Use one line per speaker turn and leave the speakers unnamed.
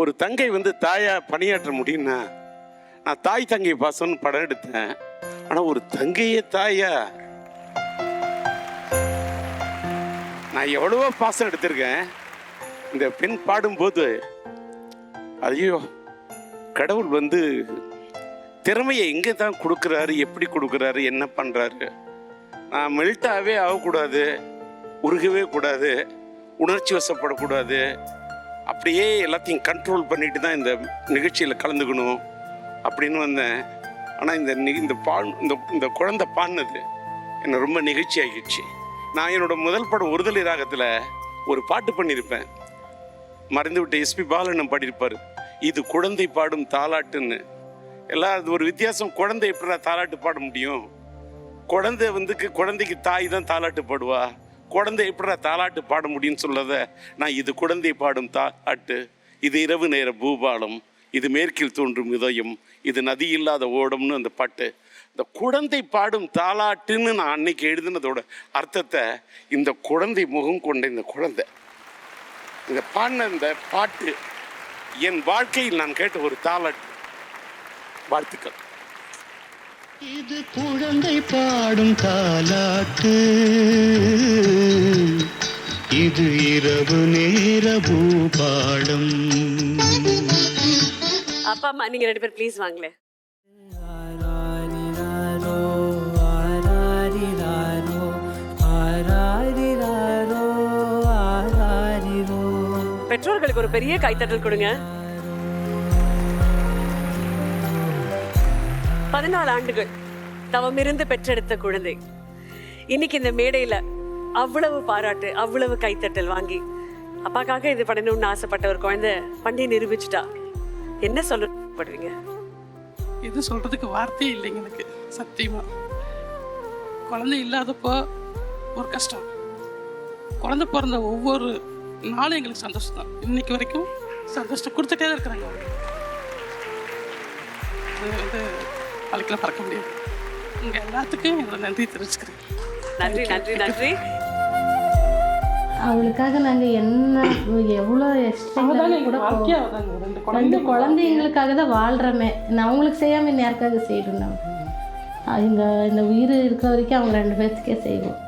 ஒரு தங்கை வந்து தாயா பணியாற்ற முடியும்னா, நான் தாய் தங்கை பாசம்னு படம் எடுத்தேன். ஆனா ஒரு தங்கையே தாயா, நான் எவ்வளவோ பாசம் எடுத்திருக்கேன். இந்த பெண் பாடும்போது ஐயோ, கடவுள் வந்து திறமையை எங்கே தான் கொடுக்குறாரு, எப்படி கொடுக்குறாரு, என்ன பண்ணுறாரு. நான் மெல்ட்டாகவே ஆகக்கூடாது, உருகவே கூடாது, உணர்ச்சி வசப்படக்கூடாது, அப்படியே எல்லாத்தையும் கண்ட்ரோல் பண்ணிட்டு தான் இந்த நிகழ்ச்சியில் கலந்துக்கணும் அப்படின்னு வந்தேன். ஆனால் இந்த குழந்தை பாடினது என்னை ரொம்ப நிகழ்ச்சி ஆகிடுச்சு. நான் என்னோட முதல் படம் ஒருதலை ராகத்தில் ஒரு பாட்டு பண்ணியிருப்பேன். மறைந்து விட்ட எஸ்பி பாலன் பாடியிருப்பார், இது குழந்தை பாடும் தாலாட்டுன்னு. எல்லாம் அது ஒரு வித்தியாசம். குழந்தை எப்படி தாலாட்டு பாட முடியும்? குழந்தை வந்து குழந்தைக்கு தாய் தான் தாலாட்டு பாடுவா. குழந்தை எப்படி தாலாட்டு பாட முடியும்னு சொல்லத நான் இது குழந்தை பாடும் தாலாட்டு, இது இரவு நேர பூபாலம், இது மேற்கில் தோன்றும் இதயம், இது நதி இல்லாத ஓடம்னு அந்த பாட்டு. இந்த குழந்தை பாடும் தாலாட்டுன்னு நான் அன்னைக்கு எழுதினதோட அர்த்தத்தை இந்த குழந்தை முகம் கொண்ட இந்த குழந்தை இந்த பாடின இந்த பாட்டு என் வாழ்க்கையில் நான் கேட்ட ஒரு தாலாட்டு. வாழ்த்துக்கள்.
இது குழந்தை பாடும் தாலாட்டு, இது இரவு நேர பூபாலம்.
அப்பா அம்மா நீங்க 2 பேர் ப்ளீஸ் வாங்களே. பெற்றோர்களுக்கு ஒரு பெரிய கைத்தட்டல் கொடுங்க. 14 ஆண்டுகள் தவமிருந்து பெற்றெடுத்த குழந்தை இன்னைக்கு இந்த மேடையில அவ்வளவு பாராட்டு, அவ்வளவு கைத்தட்டல் வாங்கி அப்பாக்காக இது பண்ணணும்னு ஆசைப்பட்ட ஒரு குழந்தை பண்ணி நிரூபிச்சுட்டா. என்ன சொல்லப்படுவீங்க?
இது சொல்றதுக்கு வார்த்தையே இல்லைங்க எனக்கு சத்தியமா. குழந்தை இல்லாதப்போ ஒரு கஷ்டம், குழந்தை பிறந்த ஒவ்வொரு நாளும் எங்களுக்கு சந்தோஷம் தான். இன்னைக்கு வரைக்கும் சந்தோஷத்தை கொடுத்துட்டே தான் இருக்கிறாங்க. அது வந்து வாழ்க்கையில் பறக்க முடியாது. இங்க எல்லாத்துக்கும் என்னோட நன்றி தெரிவிச்சுக்கிறேன்.
நன்றி நன்றி நன்றி.
அவளுக்காக நாங்கள் எவ்வளோ எக்ஸ்ட்ரா கூட 2 குழந்தைங்களுக்காக தான் வாழ்கிறோமே. நான் அவங்களுக்கு செய்யாமல் யாருக்காக செய்யணும்? இந்த உயிர் இருக்கிற வரைக்கும் அவங்க 2 பேர்த்துக்கே செய்வோம்.